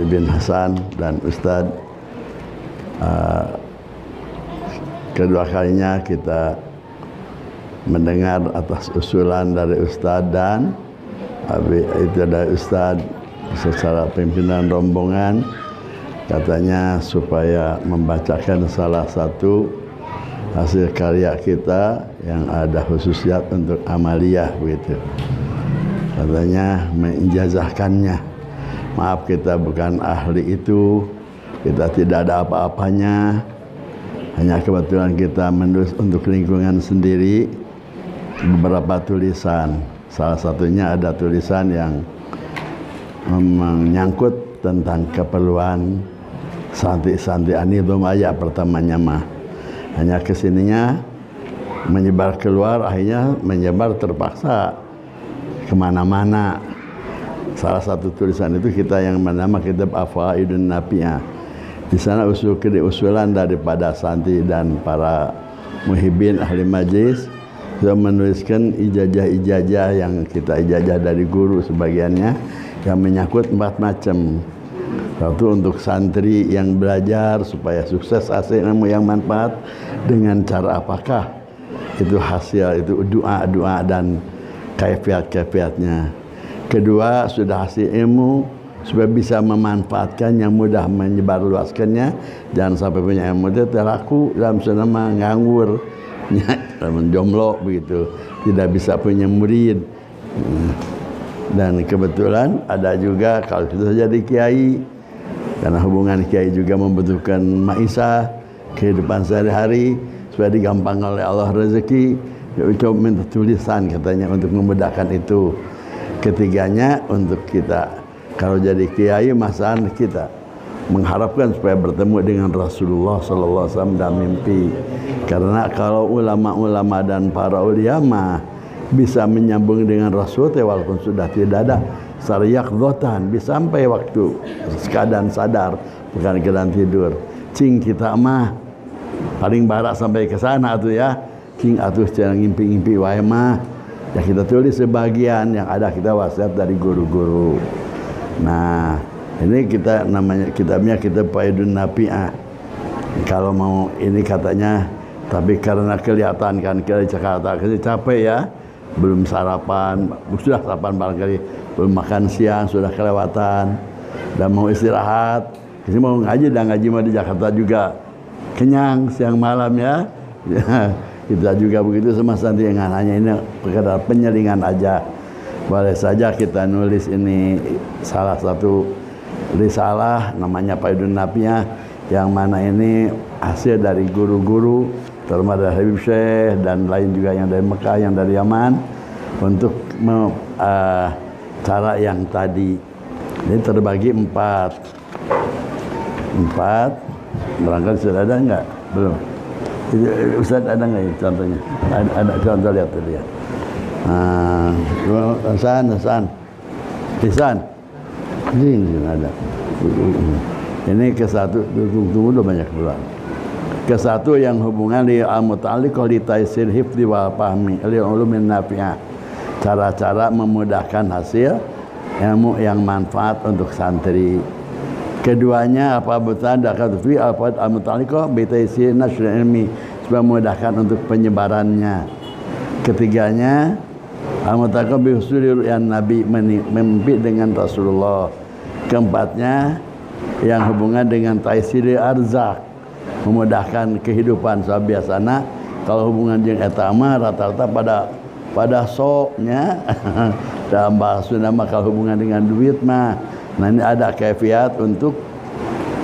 bin Hasan dan Ustadz. Kedua kalinya kita mendengar atas usulan dari Ustadz dan itu dari Ustadz secara pimpinan rombongan, katanya supaya membacakan salah satu hasil karya kita yang ada khususiyat untuk amaliyah begitu. Katanya menijazahkannya. Maaf, kita bukan ahli itu, kita tidak ada apa-apanya, hanya kebetulan kita menulis untuk lingkungan sendiri beberapa tulisan. Salah satunya ada tulisan yang menyangkut tentang keperluan santri-santri anidom ayat pertamanya mah. Hanya kesininya menyebar keluar, akhirnya menyebar terpaksa kemana-mana. Salah satu tulisan itu kita yang bernama kitab Afaidun Nafi'ah. Di sana usulan daripada santri dan para muhibbin ahli majlis sudah menuliskan ijazah-ijazah yang kita ijazah dari guru sebagiannya yang menyangkut 4 macam. Satu, untuk santri yang belajar supaya sukses hasil ilmu yang manfaat dengan cara apakah? Itu hasil, itu doa-doa dan kaifiat-kaifiatnya. Kedua, sudah hasil ilmu supaya bisa memanfaatkan yang mudah menyebarluaskannya, jangan sampai punya ilmu itu terlaku dalam senama nganggur, menjomlo begitu, tidak bisa punya murid. Dan kebetulan ada juga kalau kita jadi kiai, karena hubungan kiai juga membutuhkan maisah kehidupan sehari-hari supaya digampang oleh Allah rezeki, coba minta tulisan katanya untuk memudahkan itu. Ketiganya untuk kita kalau jadi kiai, masalah kita mengharapkan supaya bertemu dengan Rasulullah sallallahu alaihi wasallam dalam mimpi. Karena kalau ulama-ulama dan para ulama bisa menyambung dengan Rasul walaupun sudah tidak ada sariyaqdhatan, bisa sampai waktu keadaan sadar, bukan keadaan tidur. Cing kita mah paling barak sampai ke sana tuh ya. Cing atuh jangan ngimpi-ngimpi wae mah. Ya kita tulis sebagian, yang ada kita wasiat dari guru-guru. Nah, ini kita namanya kitabnya kitab Faidun Nafi'ah. Kalau mau ini katanya, tapi karena kelihatan kan ke Jakarta capek ya, belum sarapan, sudah sarapan barangkali, belum makan siang, sudah kelewatan, dan mau istirahat. Ini mau ngaji, dan ngaji mau di Jakarta juga kenyang siang malam ya. Kita juga begitu sama santri, yang hanya ini sekedar penyelingan aja. Boleh saja kita nulis ini salah satu risalah namanya Faidun Nafi'ah, yang mana ini hasil dari guru-guru terutama dari Habib Syekh dan lain juga yang dari Mekah, yang dari Yaman, untuk cara yang tadi. Ini terbagi 4. Barangkali sudah ada enggak? Belum. Ustaz ada enggak ya contohnya? Ada contoh, lihat tadi ya. Hasan. Ini ada. Ini ke satu, tunggu udah banyak keluar. Ke satu yang hubungan di al-muta'alliqah li taisir hifdzi wa fahmi li ulumin nafi'ah. Cara-cara memudahkan hasil ilmu yang manfaat untuk santri. Keduanya apa bertanda fi al-muta'alliqah bi taisir nashr ilmi, supaya memudahkan untuk penyebarannya. Ketiganya al-muta'alliqah bi husuli ru'yan nabi, mimpi dengan Rasulullah. Keempatnya yang hubungan dengan taisir arzak, memudahkan kehidupan sabiasana. Kalau hubungan jeung eta mah rata-rata pada soknya dalam bahasa Sunda mah kalau hubungan dengan duit mah. Nah, ini ada kaifiat untuk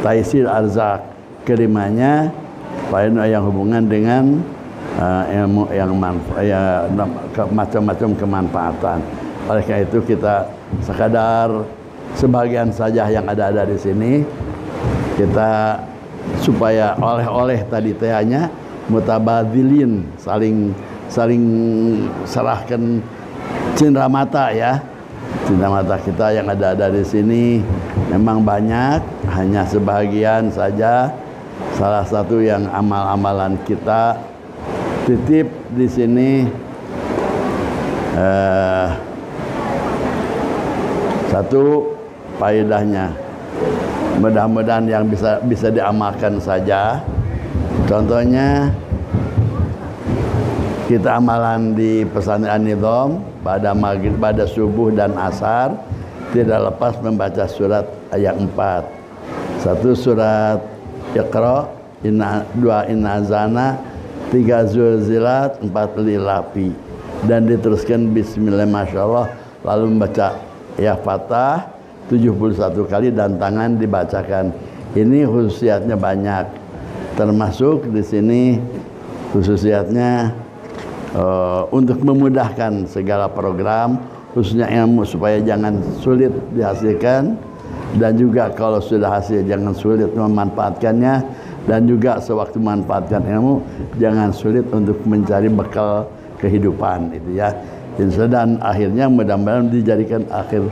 taisir arzak, kelimanya yang hubungan dengan ilmu yang macam-macam kemanfaatan. Oleh karena itu kita sekadar sebagian saja yang ada di sini, kita supaya oleh-oleh tadi tehnya mutabadzilin, saling serahkan cindera mata ya. Cindera mata kita yang ada di sini memang banyak, hanya sebagian saja. Salah satu yang amal-amalan kita titip di sini, satu faedahnya Mudah-mudahan yang bisa diamalkan saja. Contohnya kita amalan di pesantren An-Nidham pada maghrib, pada subuh dan asar tidak lepas membaca surat ayat 4. Satu surat Iqra, dua Inna Zana, tiga Zulzilat, empat Lilapi, dan diteruskan Bismillah masyaallah, lalu membaca ya Fatah 71 kali dan tangan dibacakan. Ini khususiyatnya banyak, termasuk di sini khususiyatnya untuk memudahkan segala program, khususnya ilmu, supaya jangan sulit dihasilkan, dan juga kalau sudah hasil jangan sulit memanfaatkannya, dan juga sewaktu memanfaatkan ilmu jangan sulit untuk mencari bekal kehidupan itu ya. Dan akhirnya mudah-mudahan dijadikan akhir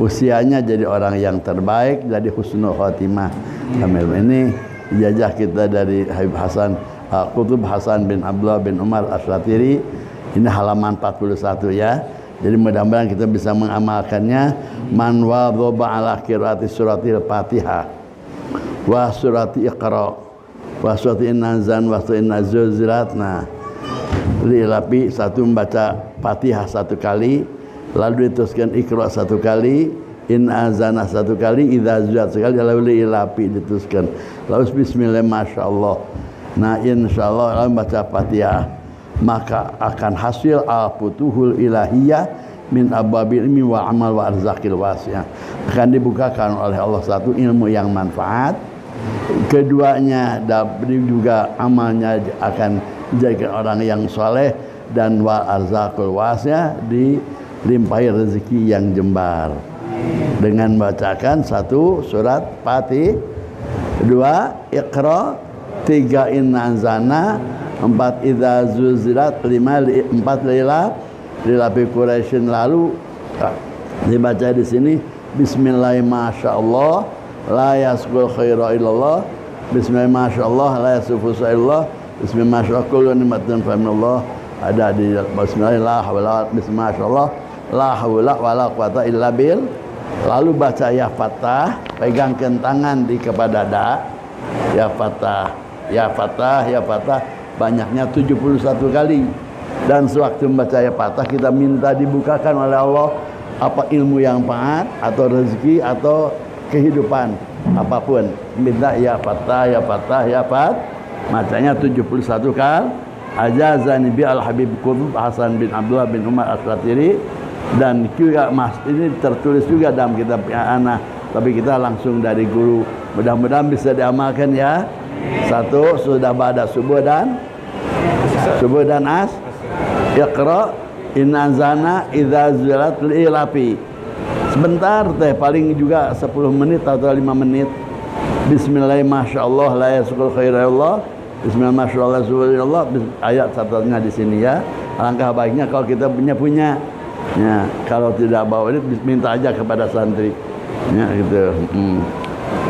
usianya jadi orang yang terbaik, jadi husnul khotimah. Amin. Ini ijazah kita dari Habib Hasan Qutb Hasan bin Abdullah bin Umar Asyatiri. Ini halaman 41 ya. Jadi mudah-mudahan kita bisa mengamalkannya. Man wadhaba ala qiraati suratil Fatihah wa surati Iqra wa surati An-Nazan wa surati An-Zulzilat. Nah, Lilapi satu membaca Fatihah satu kali, lalu diteruskan Iqra satu kali, An-Nazan satu kali, Idza Zulzilat sekali, lalu Lilapi diteruskan. Lalu bismillah masyaallah. Nah, insyaallah lalu baca Fatihah, maka akan hasil al-futuhul ilahiyah min abwabil ilmi wa amal wa arzaqil wasi'ah. Akan dibukakan oleh Allah satu ilmu yang manfaat, keduanya juga amalnya akan menjadikan orang yang soleh, dan wa arzaqul wasi'ah dilimpahi rezeki yang jembar dengan membacakan satu surat Fatih, dua Iqra, tiga Inna Anzalna, empat Idza Zulzilat, lima empat Lilapi Quraisyin. Lalu dibaca di sini Bismillah masyaallah la yasqul khaira illallah, Bismillah masyaallah la yasfu illallah, Bismillah masyaallah kullu ni'matin fa minallah. Ada di Bismillah la haula Bismillah masyaallah la haula wala quwata illa bil. Lalu baca ya Fatah, pegangkan tangan di kepada dada, ya Fatah, ya Fatah, ya Fatah, banyaknya 71 kali. Dan sewaktu membaca ya Fatah kita minta dibukakan oleh Allah apa ilmu yang manfaat atau rezeki atau kehidupan apapun. Minta ya Fatah, ya Fatah, ya Fatah, bacanya 71 kali. Ajazani bi al-Habib Qutb Hasan bin Abdullah bin Umar Asyatiri. Dan juga mas ini tertulis juga dalam kitab anak, tapi kita langsung dari guru. Mudah-mudahan bisa diamalkan ya. Satu sudah pada subuh dan as, Iqra, Inna Anzalna, Idza Zulzilat, Lilapi. Sebentar teh, paling juga 10 menit atau 5 menit. Bismillah masyaallah la yasqul khairallah, Bismillah masyaallah subhanallah. Ayat satunya di sini ya. Alangkah baiknya kalau kita punya ya, kalau tidak bawa ini minta aja kepada santri ya gitu.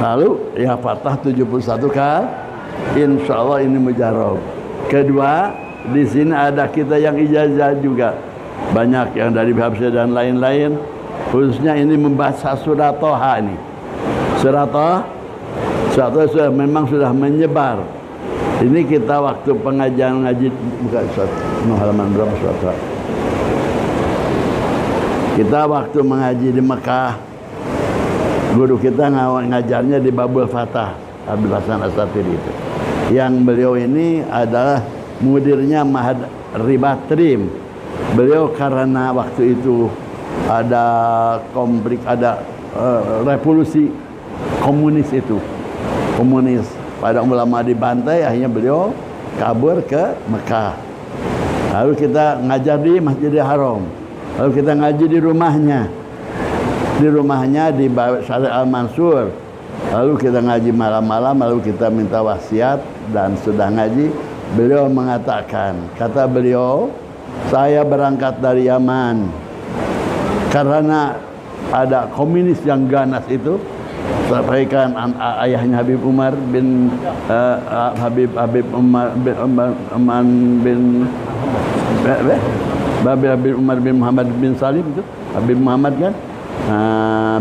Lalu ya Fatah 71 kali, insyaallah ini mujarab. Kedua, di sini ada kita yang ijazah juga banyak yang dari Habsyah dan lain-lain, khususnya ini membaca surat Toha ini. Surat Toha memang sudah menyebar. Ini kita waktu pengajian ngaji bukan surat halaman berapa surat Toha. Kita waktu mengaji di Mekah, guru kita ngajarnya di Babul Fatah, Habib Hasan Asyatiri itu. Yang beliau ini adalah mudirnya Mahad Ribatrim. Beliau karena waktu itu ada konflik, ada revolusi komunis itu. Komunis pada ulama dibantai, akhirnya beliau kabur ke Mekah. Lalu kita ngajar di Masjidil Haram. Lalu kita ngaji di rumahnya. Di rumahnya di Syarif Al-Mansur. Lalu kita ngaji malam-malam, lalu kita minta wasiat, dan sudah ngaji beliau mengatakan, kata beliau, saya berangkat dari Yaman karena ada komunis yang ganas itu. Sampaikan ayahnya Habib Umar bin Habib Umar bin Habib Umar bin Muhammad bin Salim itu, Habib Muhammad kan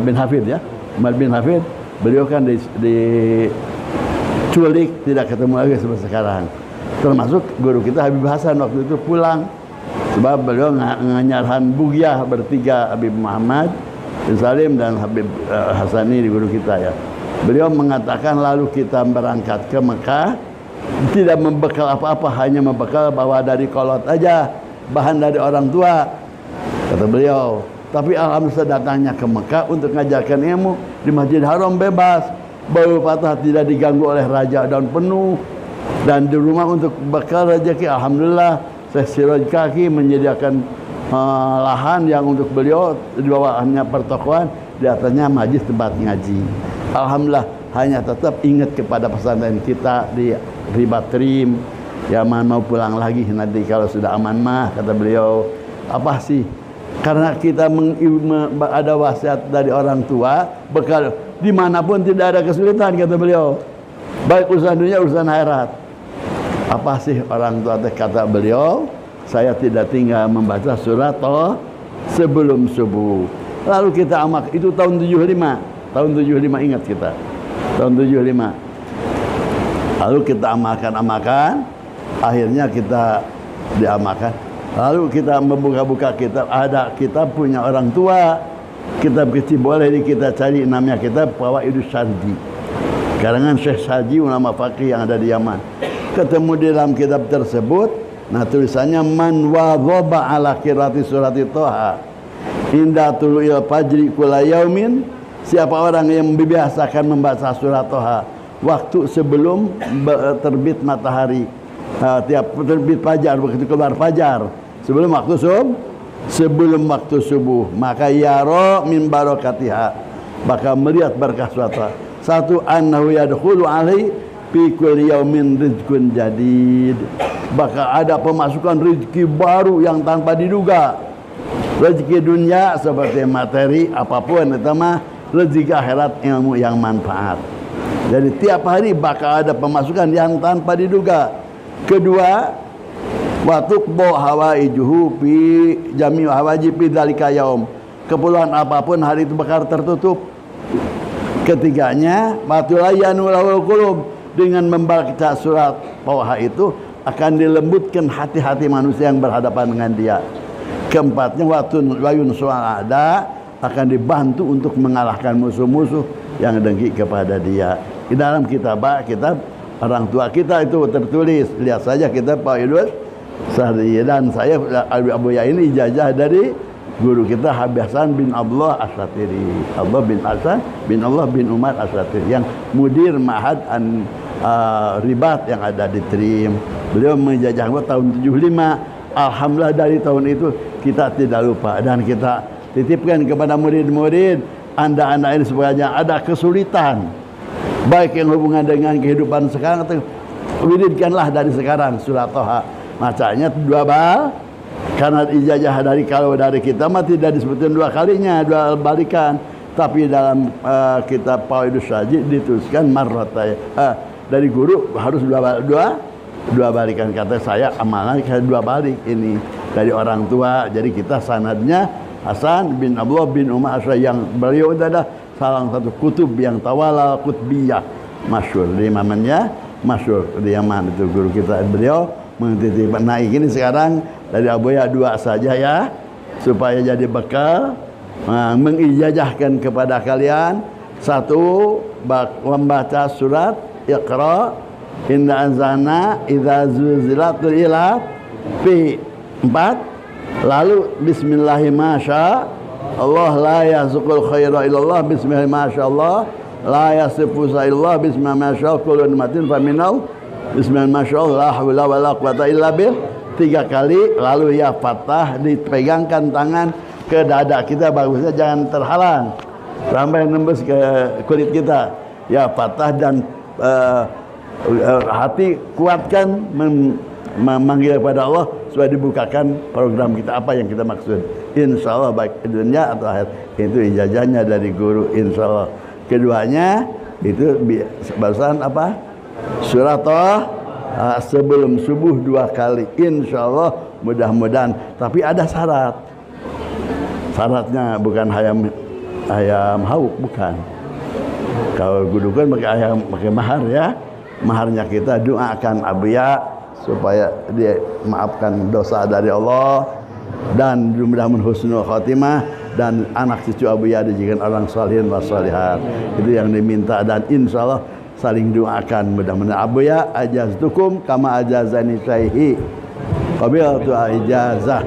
bin Hafid ya, Umar bin Hafid. beliau kan diculik, tidak ketemu lagi sampai sekarang. Termasuk guru kita Habib Hasan waktu itu pulang, sebab beliau nganyarhan bugyah bertiga, Habib Muhammad bin Salim dan Habib Hasani di guru kita ya. Beliau mengatakan lalu kita berangkat ke Mekah, tidak membekal apa-apa, hanya membekal bawa dari kolot aja, bahan dari orang tua, kata beliau. Tapi alhamdulillah datangnya ke Mekah untuk mengajarkan ilmu di Masjid Haram bebas, bau patah tidak diganggu oleh raja dan penuh, dan di rumah untuk bekal rezeki alhamdulillah Syekh Siraj Kaki menyediakan lahan yang untuk beliau, di bawahnya pertokoan, di atasnya majlis tempat ngaji. Alhamdulillah, hanya tetap ingat kepada pesantren kita di Ribatrim. Ya mau pulang lagi nanti kalau sudah aman mah, kata beliau. Apa sih? Karena kita ada wasiat dari orang tua, bekal dimanapun tidak ada kesulitan, kata beliau. Baik urusan dunia, urusan akhirat. Apa sih orang tua? Kata beliau, saya tidak tinggal membaca surat sebelum subuh. Lalu kita amak, itu tahun 75. Tahun 75 ingat kita. Tahun 75. Lalu kita amalkan, akhirnya kita diamalkan. Lalu kita membuka-buka kitab, ada kitab punya orang tua, kitab kecil boleh kita cari, namanya kitab Fawaidus Sarji, karangan Syekh Sarji, ulama faqih yang ada di Yaman. Ketemu di dalam kitab tersebut, nah tulisannya man wadhaba ala qiraati surati Thaha inda tulu'il fajri kula yaumin, siapa orang yang membiasakan membaca surat Thaha waktu sebelum terbit matahari, tiap terbit fajar, begitu keluar fajar, sebelum waktu subuh, maka yara min barakatiha, maka melihat berkah surat Thaha. Satu, annahu yadkhulu alaihi fi kulli yaumin rizqun jadid, maka ada pemasukan rezeki baru yang tanpa diduga. Rezeki dunia seperti materi apapun, itu mah rezeki akhirat ilmu yang manfaat. Jadi tiap hari bakal ada pemasukan yang tanpa diduga. Kedua, wa tuqba hawaijuhu fi jami' hawaji fi dzalika yaum, keperluan apapun hari itu bakal tertutup. Ketiganya, matulayanu lahul qulub, dengan membaca surat Thaha itu akan dilembutkan hati-hati manusia yang berhadapan dengan dia. Keempatnya, wayun su'ada, akan dibantu untuk mengalahkan musuh-musuh yang dengki kepada dia. Di dalam kitab orang tua kita itu tertulis, lihat saja kitab Fawaidus Sarji. Dan saya Abu Ya ini ijazah dari guru kita Habib Hasan bin Abdullah Asyatiri, Allah bin Umar Asyatiri, yang mudir Ma'had Ribat yang ada di Trim. Beliau menjajah tahun 75. Alhamdulillah dari tahun itu kita tidak lupa, dan kita titipkan kepada murid-murid, anda-anda ini sebenarnya ada kesulitan, baik yang hubungan dengan kehidupan sekarang, atau wiridkanlah dari sekarang surat Thaha. Macanya 2 bal, karena ijazah kalau dari kita mah tidak disebutkan 2 kalinya, 2 balikan, tapi dalam kitab Fawaidus Sarji dituliskan marratay, dari guru harus 2 balikan. Kata saya amalan 2 balik ini dari orang tua. Jadi kita sanadnya Hasan bin Abdullah bin Umar yang beliau adalah salah satu kutub yang tawala kutbiyah masyhur di Yamannya, masyhur di Yaman itu guru kita. Beliau menitipkan. Nah ini sekarang dari Abu Ya 2 saja ya, supaya jadi bekal mengijazahkan kepada kalian. 1, membaca surat Iqra, inna anzalna idza zulzilatil ilaf fi 4. Lalu bismillahirrahmanirrahim, Allah la yasqul khaira illallah, bismillah masyaallah, la yasifu illallah, bismillah masyaallah, kullu nimatin faminal, bismillah masyaallah, la haula wala quwata illa billah 3 kali. Lalu ya Fatah, dipegangkan tangan ke dada kita, bagusnya jangan terhalang sampai nembus ke kulit kita. Ya Fatah, dan hati kuatkan memanggil kepada Allah supaya dibukakan program kita apa yang kita maksud. Insya Allah baik dunia atau akhirat. Itu ijazahnya dari guru, insya Allah. Keduanya itu bahasan apa? Surat Thaha sebelum subuh 2 kali. Insya Allah mudah-mudahan. Tapi ada syarat. Syaratnya bukan hayam hauk, bukan. Kalau gudukan pakai mahar ya. Maharnya kita doakan Abuya supaya dia maafkan dosa dari Allah dan mudah-mudahan husnul khatimah dan anak cucu Abuya dijadikan orang salihin wa salihat. Itu yang diminta dan insya Allah saling doakan. Mudah-mudahan Abuya ajaztukum kama ajazani syaihi qabiltu ijazah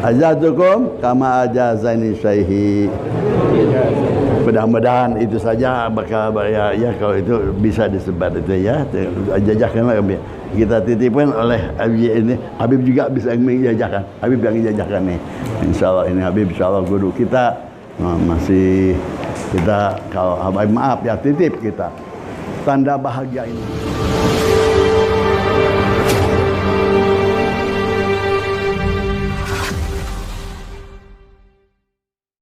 ajaztukum kama ajazani syaihi. Mudah-mudahan itu saja bakal ya kalau itu bisa disebar itu ya. Jajakanlah kita titipkan oleh Habib ini. Habib juga bisa menjajakan. Habib yang menjajakan nih. Insyaallah ini Habib insyaallah guru kita masih kita kalau Habib maaf ya titip kita. Tanda bahagia ini.